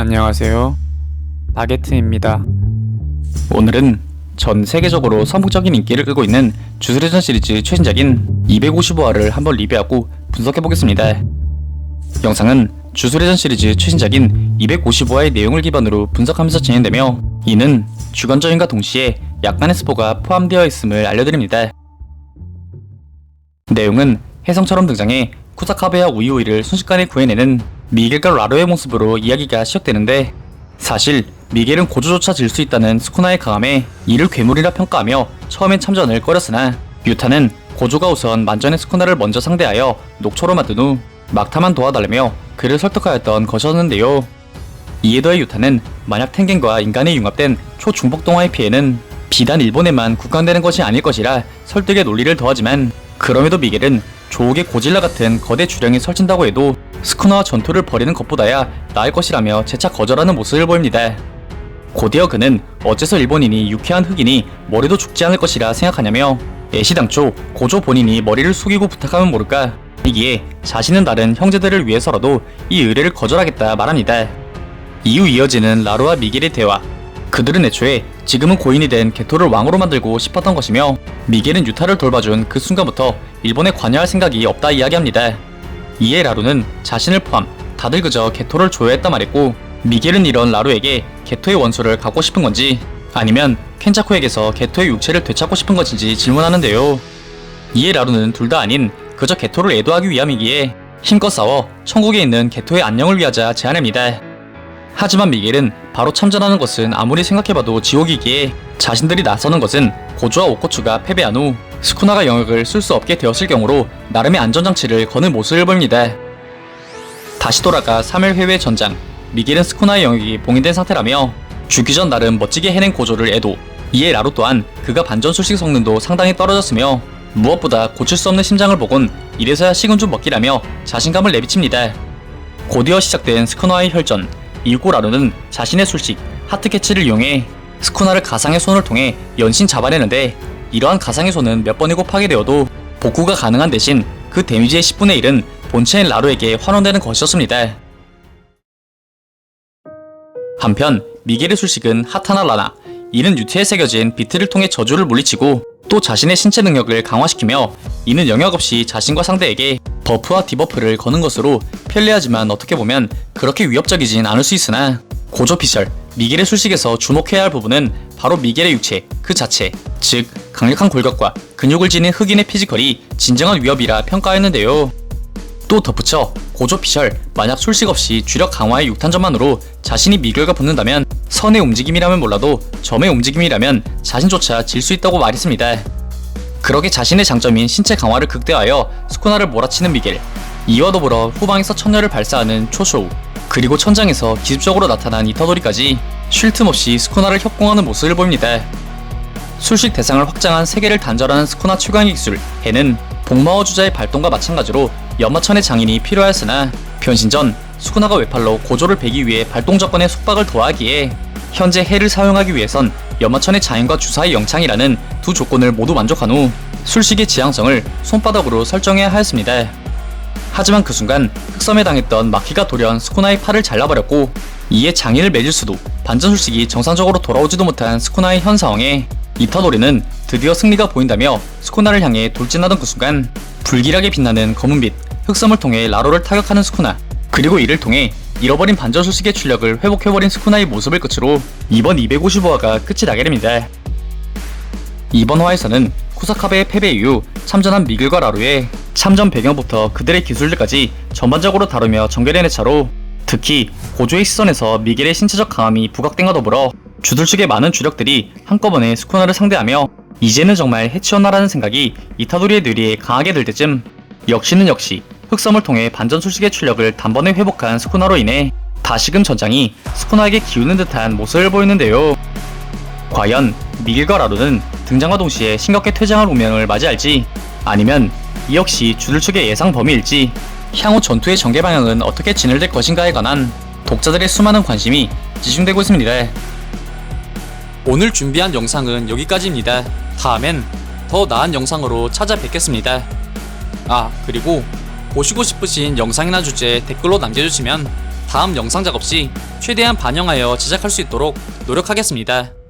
안녕하세요. 바게트입니다. 오늘은 전 세계적으로 선풍적인 인기를 끌고 있는 주술회전 시리즈 최신작인 255화를 한번 리뷰하고 분석해보겠습니다. 영상은 주술회전 시리즈 최신작인 255화의 내용을 기반으로 분석하면서 진행되며, 이는 주관적인과 동시에 약간의 스포가 포함되어 있음을 알려드립니다. 내용은 혜성처럼 등장해 쿠사카베와 우이오이를 순식간에 구해내는 미겔과 라로의 모습으로 이야기가 시작되는데, 사실 미겔은 고조조차 질 수 있다는 스쿠나의 강함에 이를 괴물이라 평가하며 처음엔 참전을 꺼렸으나, 유타는 고조가 우선 만전의 스쿠나를 먼저 상대하여 녹초로 만든 후 막타만 도와달라며 그를 설득하였던 것이었는데요. 이에 더해 유타는 만약 텐겐과 인간이 융합된 초중복동화의 피해는 비단 일본에만 국한되는 것이 아닐 것이라 설득의 논리를 더하지만, 그럼에도 미겔은 조옥의 고질라 같은 거대 주령이 설친다고 해도 스쿠나와 전투를 벌이는 것보다야 나을 것이라며 재차 거절하는 모습을 보입니다. 곧이어 그는 어째서 일본인이 유쾌한 흑인이 머리도 죽지 않을 것이라 생각하냐며, 애시당초 고조 본인이 머리를 숙이고 부탁하면 모를까, 이기에 자신은 다른 형제들을 위해서라도 이 의뢰를 거절하겠다 말합니다. 이후 이어지는 라로와 미겔의 대화. 그들은 애초에 지금은 고인이 된 게토를 왕으로 만들고 싶었던 것이며, 미겔은 유타를 돌봐준 그 순간부터 일본에 관여할 생각이 없다 이야기합니다. 이에 라루는 자신을 포함 다들 그저 게토를 조여했다 말했고, 미겔은 이런 라루에게 게토의 원수를 갖고 싶은 건지 아니면 켄자쿠에게서 게토의 육체를 되찾고 싶은 것인지 질문하는데요. 이에 라루는 둘 다 아닌 그저 게토를 애도하기 위함이기에 힘껏 싸워 천국에 있는 게토의 안녕을 위하자 제안합니다. 하지만 미겔은 바로 참전하는 것은 아무리 생각해봐도 지옥이기에 자신들이 나서는 것은 고조와 오코츠가 패배한 후 스쿠나가 영역을 쓸 수 없게 되었을 경우로 나름의 안전장치를 거는 모습을 보입니다. 다시 돌아가 3일 회회 전장. 미겔은 스쿠나의 영역이 봉인된 상태라며 죽기 전 나름 멋지게 해낸 고조를 애도. 이에 라루 또한 그가 반전술식 성능도 상당히 떨어졌으며 무엇보다 고칠 수 없는 심장을 보곤 이래서야 식은 죽 먹기라며 자신감을 내비칩니다. 곧이어 시작된 스쿠나의 혈전. 이후 라루는 자신의 술식 하트캐치를 이용해 스쿠나를 가상의 손을 통해 연신 잡아내는데, 이러한 가상의 손은 몇 번이고 파괴되어도 복구가 가능한 대신 그 데미지의 10분의 1은 본체인 라루에게 환원되는 것이었습니다. 한편 미겔의 술식은 하타나 라나. 이는 유태에 새겨진 비트를 통해 저주를 물리치고 또 자신의 신체 능력을 강화시키며, 이는 영역 없이 자신과 상대에게 버프와 디버프를 거는 것으로 편리하지만 어떻게 보면 그렇게 위협적이진 않을 수 있으나, 고조 피셜 미겔의 술식에서 주목해야 할 부분은 바로 미겔의 육체 그 자체, 즉 강력한 골격과 근육을 지닌 흑인의 피지컬이 진정한 위협이라 평가했는데요. 또 덧붙여 고조 피셜 만약 술식 없이 주력 강화의 6탄전만으로 자신이 미겔과 붙는다면 선의 움직임이라면 몰라도 점의 움직임이라면 자신조차 질 수 있다고 말했습니다. 그렇게 자신의 장점인 신체 강화를 극대화하여 스쿠나를 몰아치는 미겔. 이와 더불어 후방에서 천녀를 발사하는 초쇼우, 그리고 천장에서 기습적으로 나타난 이타도리까지 쉴 틈 없이 스쿠나를 협공하는 모습을 보입니다. 술식 대상을 확장한 세계를 단절하는 스쿠나 최강의 기술 해는 복마워 주자의 발동과 마찬가지로 연마천의 장인이 필요하였으나, 변신 전 스쿠나가 외팔로 고조를 베기 위해 발동 조건에 속박을 도하기에 현재 해를 사용하기 위해선 연마천의 장인과 주사의 영창이라는 두 조건을 모두 만족한 후 술식의 지향성을 손바닥으로 설정해야 하였습니다. 하지만 그 순간 흑섬에 당했던 마키가 돌연 스쿠나의 팔을 잘라버렸고, 이에 장인을 맺을 수도 반전술식이 정상적으로 돌아오지도 못한 스쿠나의 현 상황에 이타도리는 드디어 승리가 보인다며 스쿠나를 향해 돌진하던 그 순간 불길하게 빛나는 검은빛 흑섬을 통해 라로를 타격하는 스쿠나, 그리고 이를 통해 잃어버린 반전술식의 출력을 회복해버린 스쿠나의 모습을 끝으로 이번 255화가 끝이 나게 됩니다. 이번 화에서는 쿠사카베의 패배 이후 참전한 미겔과 라루의 참전 배경부터 그들의 기술들까지 전반적으로 다루며 전개된 회차로, 특히 고조의 시선에서 미겔의 신체적 강함이 부각된과 더불어 주술 측의 많은 주력들이 한꺼번에 스쿠나를 상대하며 이제는 정말 해치웠나라는 생각이 이타도리의 뇌리에 강하게 들 때쯤, 역시는 역시 흑섬을 통해 반전술식의 출력을 단번에 회복한 스쿠나로 인해 다시금 전장이 스쿠나에게 기우는 듯한 모습을 보이는데요. 과연 미겔과 라루는 등장과 동시에 싱겁게 퇴장할 운명을 맞이할지, 아니면 이 역시 주술 측의 예상 범위일지, 향후 전투의 전개 방향은 어떻게 진행될 것인가에 관한 독자들의 수많은 관심이 집중되고 있습니다. 오늘 준비한 영상은 여기까지입니다. 다음엔 더 나은 영상으로 찾아뵙겠습니다. 그리고 보시고 싶으신 영상이나 주제 댓글로 남겨주시면 다음 영상 작업 시 최대한 반영하여 제작할 수 있도록 노력하겠습니다.